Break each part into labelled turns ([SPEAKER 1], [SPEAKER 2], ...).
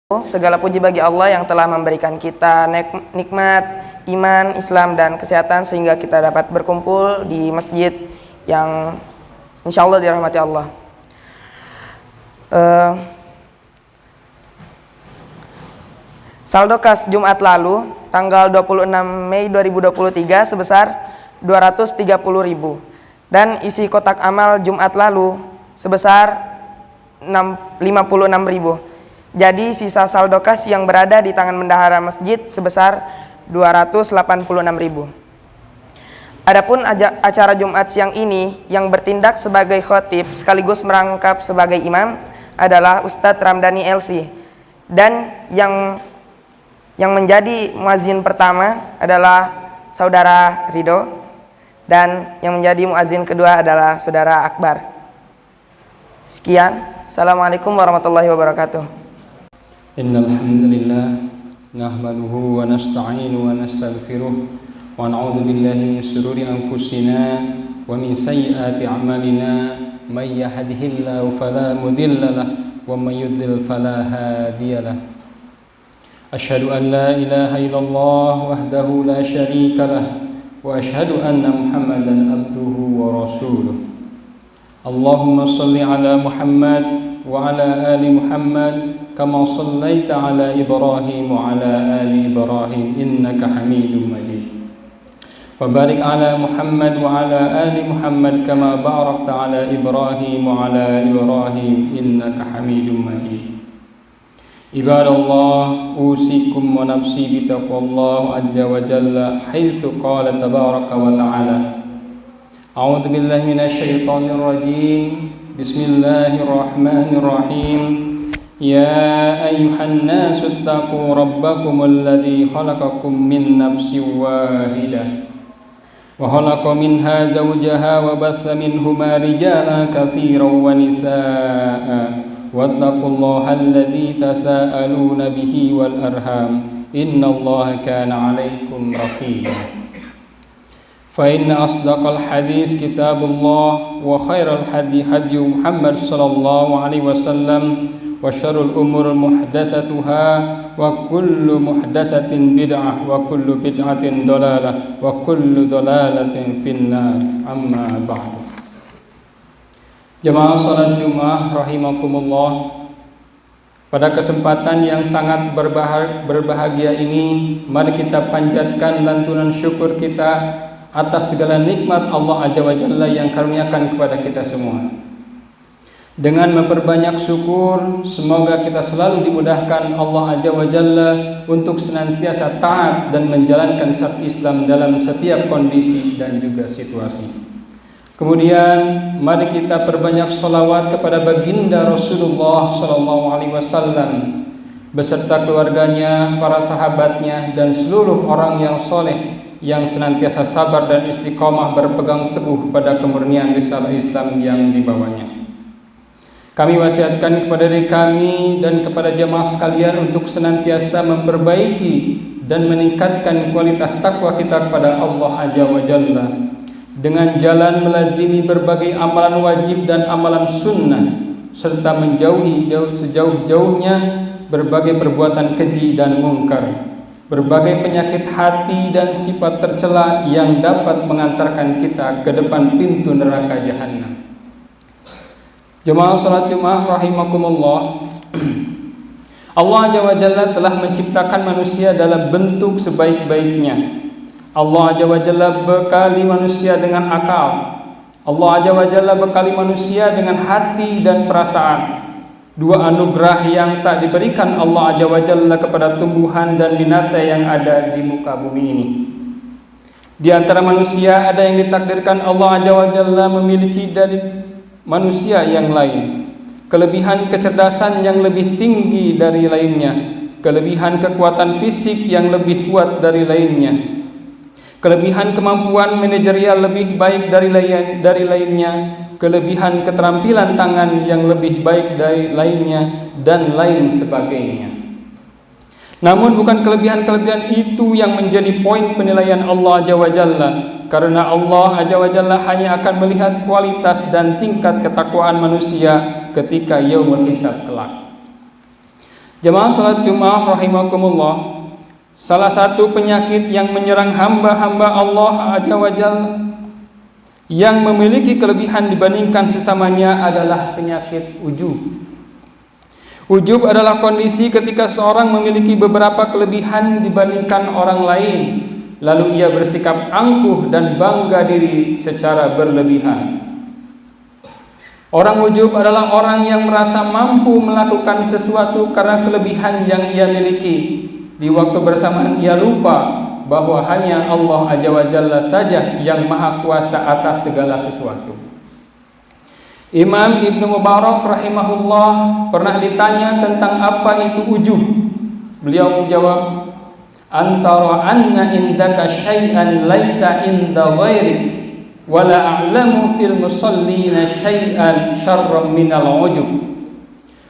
[SPEAKER 1] Segala puji bagi Allah yang telah memberikan kita nikmat iman, Islam, dan kesehatan sehingga kita dapat berkumpul di masjid yang insya Allah dirahmati Allah. Saldo kas Jumat lalu tanggal 26 Mei 2023 sebesar 230.000 dan isi kotak amal Jumat lalu sebesar 56.000. Jadi sisa saldo kas yang berada di tangan bendahara masjid sebesar 286.000. Adapun acara Jumat siang ini yang bertindak sebagai khotib sekaligus merangkap sebagai imam adalah Ustadz Ramdhani LC, dan yang menjadi muazin pertama adalah Saudara Ridho, dan yang menjadi muazin kedua adalah Saudara Akbar. Sekian, Assalamualaikum warahmatullahi wabarakatuh.
[SPEAKER 2] Innal hamdalillah nahmaduhu wa nasta'inuhu wa nastaghfiruh wa na'udzu billahi min shururi anfusina wa min sayyiati a'malina may yahdihillahu fala mudilla lahu wa may yudlil fala hadiyalah. Asyhadu an la ilaha illallah wahdahu la syarika lah wa asyhadu anna Muhammadan abduhu wa rasuluh. Allahumma shalli ala Muhammad wa ala ali Muhammad kama shallaita ala Ibrahim wa ala ali Ibrahim innaka Hamidum Majid. Wa barik ala Muhammad wa ala ali Muhammad kama barakta ala Ibrahim wa ala Ibrahim innaka Hamidum Majid. Ibadallah, usikum wa nafsi bitaqwallah azza wa jalla haitsu qala tabaraka wa ta'ala. A'udzu billahi minasyaitonir rajim. Bismillahirrahmanirrahim. Ya ayyuhan nasu ittaqu rabbakum alladzi khalaqakum min nafsin wahidah wa khalaqa minha zawjaha wa batha minhuma rijalan katsiran wa nisaa'a wattaqullaha alladzi tasaaluna bihi wal arham innallaha kana 'alaikum raqiba. Fa inna asdaqal hadits kitabullah wa khairal hadi hadi Muhammad sallallahu alaihi wasallam wa syarrul umur muhdatsatuha wa kullu muhdatsatin bid'ah wa kullu bid'atin dhalalah wa kullu dhalalatin finnar. Amma ba'du. Jemaah salat Jumat rahimakumullah, pada kesempatan yang sangat berbahagia ini, mari kita panjatkan lantunan syukur kita atas segala nikmat Allah Azza wa Jalla yang karuniakan kepada kita semua. Dengan memperbanyak syukur, semoga kita selalu dimudahkan Allah Azza wa Jalla untuk senantiasa taat dan menjalankan syariat Islam dalam setiap kondisi dan juga situasi. Kemudian mari kita perbanyak sholawat kepada baginda Rasulullah SAW beserta keluarganya, para sahabatnya, dan seluruh orang yang soleh yang senantiasa sabar dan istiqomah berpegang teguh pada kemurnian risalah Islam yang dibawanya. Kami wasiatkan kepada diri kami dan kepada jemaah sekalian untuk senantiasa memperbaiki dan meningkatkan kualitas takwa kita kepada Allah Azza wa Jalla dengan jalan melazimi berbagai amalan wajib dan amalan sunnah, serta menjauhi sejauh-jauhnya berbagai perbuatan keji dan mungkar, berbagai penyakit hati dan sifat tercela yang dapat mengantarkan kita ke depan pintu neraka jahanam. Jemaah salat Jumat rahimakumullah, Allah Azza wa Jalla telah menciptakan manusia dalam bentuk sebaik-baiknya. Allah Azza wa Jalla bekali manusia dengan akal. Allah Azza wa Jalla bekali manusia dengan hati dan perasaan. Dua anugerah yang tak diberikan Allah Azza wa Jalla kepada tumbuhan dan binatang yang ada di muka bumi ini. Di antara manusia ada yang ditakdirkan Allah Azza wa Jalla memiliki dari manusia yang lain, kelebihan kecerdasan yang lebih tinggi dari lainnya, kelebihan kekuatan fisik yang lebih kuat dari lainnya, kelebihan kemampuan manajerial lebih baik dari lainnya, kelebihan keterampilan tangan yang lebih baik dari lainnya, dan lain sebagainya. Namun bukan kelebihan-kelebihan itu yang menjadi poin penilaian Allah Azza wa Jalla, karena Allah Azza wa Jalla hanya akan melihat kualitas dan tingkat ketakwaan manusia ketika yaumul hisab kelak. Jemaah salat Jumat rahimakumullah, salah satu penyakit yang menyerang hamba-hamba Allah Azza wa Jalla yang memiliki kelebihan dibandingkan sesamanya adalah penyakit ujub. Ujub adalah kondisi ketika seorang memiliki beberapa kelebihan dibandingkan orang lain, lalu ia bersikap angkuh dan bangga diri secara berlebihan. Orang ujub adalah orang yang merasa mampu melakukan sesuatu karena kelebihan yang ia miliki. Di waktu bersamaan ia lupa bahwa hanya Allah Azza wa Jalla saja yang maha kuasa atas segala sesuatu. Imam Ibnu Mubarak rahimahullah pernah ditanya tentang apa itu ujub. Beliau menjawab, antara anna indaka syai'an laisa inda ghairik wala a'lamu fil musallina syai'an syarram minal ujub.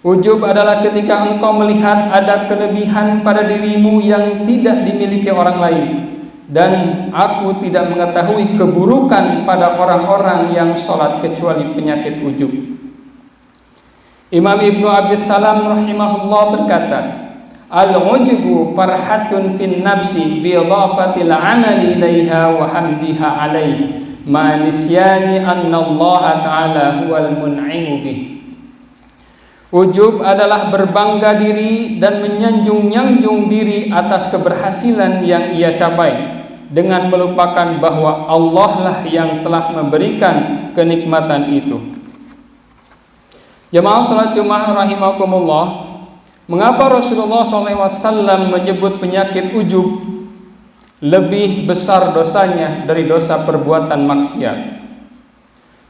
[SPEAKER 2] Ujub adalah ketika engkau melihat ada kelebihan pada dirimu yang tidak dimiliki orang lain, dan aku tidak mengetahui keburukan pada orang-orang yang sholat kecuali penyakit ujub. Imam Ibnu Abdissalam rahimahullah berkata, al-ujubu farhatun fin nafsi bi idhafatil amali ilaiha wa hamdiha alaihi ma nisyani anna Allah ta'ala huwal mun'imu bih. Ujub adalah berbangga diri dan menyanjung-nyanjung diri atas keberhasilan yang ia capai, dengan melupakan bahwa Allah lah yang telah memberikan kenikmatan itu. Jemaah salat Jumat rahimakumullah, mengapa Rasulullah SAW menyebut penyakit ujub lebih besar dosanya dari dosa perbuatan maksiat?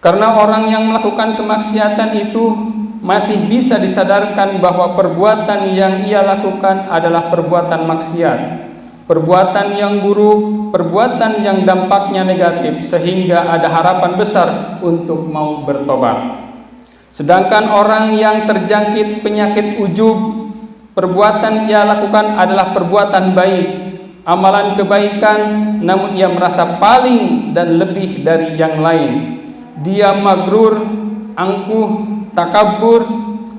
[SPEAKER 2] Karena orang yang melakukan kemaksiatan itu masih bisa disadarkan bahwa perbuatan yang ia lakukan adalah perbuatan maksiat, perbuatan yang buruk, perbuatan yang dampaknya negatif, sehingga ada harapan besar untuk mau bertobat. Sedangkan orang yang terjangkit penyakit ujub, perbuatan ia lakukan adalah perbuatan baik, amalan kebaikan, namun ia merasa paling dan lebih dari yang lain. Dia magrur, angkuh, takabur,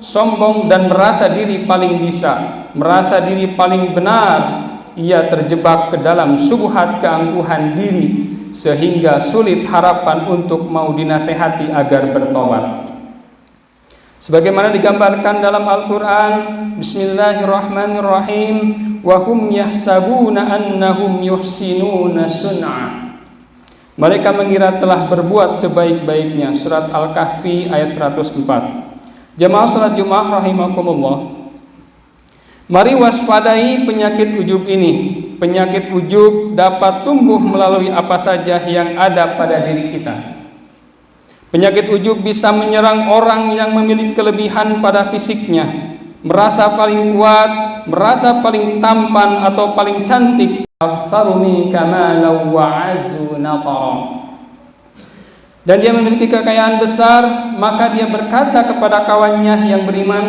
[SPEAKER 2] sombong, dan merasa diri paling bisa, merasa diri paling benar. Ia terjebak ke dalam syubhat keangkuhan diri, sehingga sulit harapan untuk mau dinasehati agar bertobat. Sebagaimana digambarkan dalam Al-Quran, Bismillahirrahmanirrahim, wa hum yahsabuna annahum yuhsinuna sun'a. Mereka mengira telah berbuat sebaik-baiknya. Surat Al-Kahfi ayat 104. Jemaah salat Jumat rahimakumullah, mari waspadai penyakit ujub ini. Penyakit ujub dapat tumbuh melalui apa saja yang ada pada diri kita. Penyakit ujub bisa menyerang orang yang memiliki kelebihan pada fisiknya, merasa paling kuat, merasa paling tampan atau paling cantik, dan dia memiliki kekayaan besar, maka dia berkata kepada kawannya yang beriman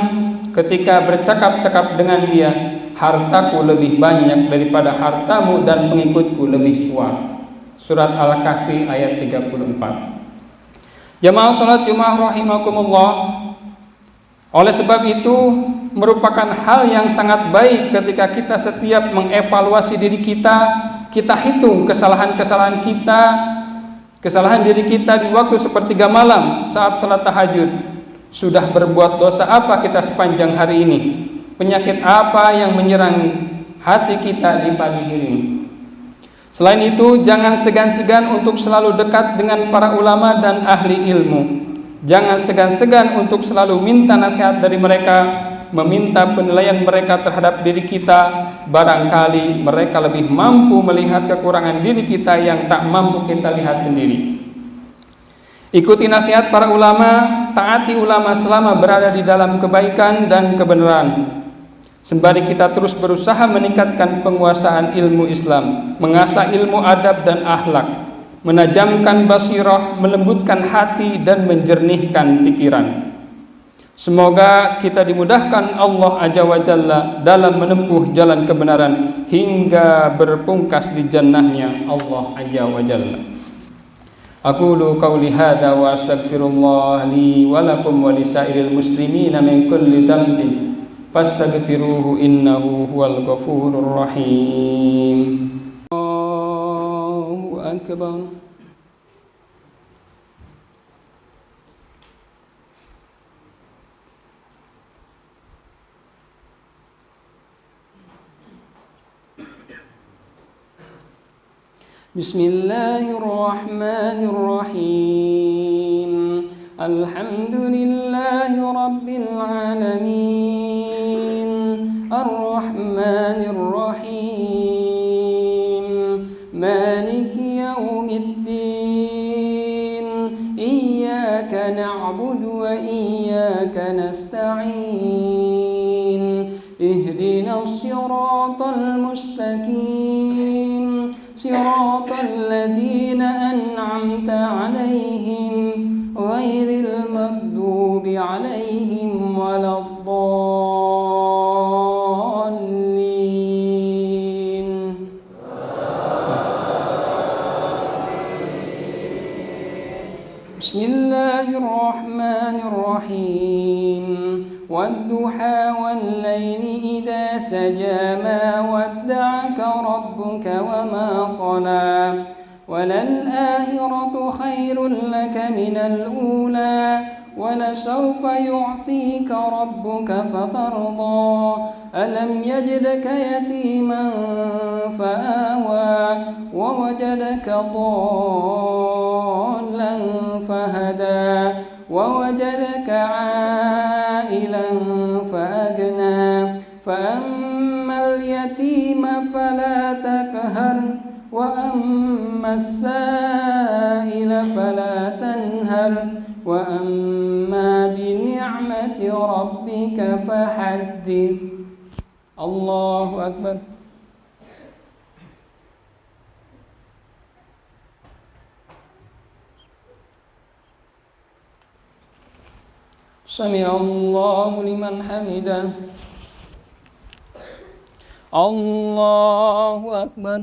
[SPEAKER 2] ketika bercakap-cakap dengan dia, hartaku lebih banyak daripada hartamu dan pengikutku lebih kuat. Surat Al-Kahfi ayat 34. Jamaah salat Jumat rahimakumullah, oleh sebab itu merupakan hal yang sangat baik ketika kita setiap mengevaluasi diri kita, kita hitung kesalahan-kesalahan kita, kesalahan diri kita di waktu sepertiga malam saat salat tahajud. Sudah berbuat dosa apa kita sepanjang hari ini? Penyakit apa yang menyerang hati kita di pagi ini? Selain itu, jangan segan-segan untuk selalu dekat dengan para ulama dan ahli ilmu. Jangan segan-segan untuk selalu minta nasihat dari mereka, meminta penilaian mereka terhadap diri kita. Barangkali mereka lebih mampu melihat kekurangan diri kita yang tak mampu kita lihat sendiri. Ikuti nasihat para ulama, taati ulama selama berada di dalam kebaikan dan kebenaran. Sembari kita terus berusaha meningkatkan penguasaan ilmu Islam, mengasah ilmu adab dan akhlak, menajamkan basirah, melembutkan hati dan menjernihkan pikiran. Semoga kita dimudahkan Allah Azza wa Jalla dalam menempuh jalan kebenaran hingga berpungkas di jannahnya Allah Azza wa Jalla. Aqulu qawli hadza wa astaghfirullah li wa lakum wa lisairil muslimina min kulli dhanbin fastaghfiruhu innahu huwal ghafurur rahim. Allahu akbar. Bismillahirrahmanirrahim. Alhamdulillahi rabbil alamin. Ar-Rahmanir Rahim. Maliki yaumiddin. Iyyaka na'budu wa iyyaka nasta'in. Ihdinas siratal mustaqim. صراط الذين أنعمت عليهم غير المغضوب عليهم ولا الضالين. بسم الله الرحمن الرحيم. والضحى والليل إذا سجى ما ودعك ربك وما قلى وللآخرة خير لك من الأولى ولسوف يعطيك ربك فترضى ألم يجدك يتيما فآوى ووجدك ضالا فهدى ووجدك عائلا فأغنى فأما اليتيم فلا تقهر وأما السائل فلا تنهر وأما بنعمة ربك فحدث. الله أكبر. سمع الله لمن حمده. الله أكبر.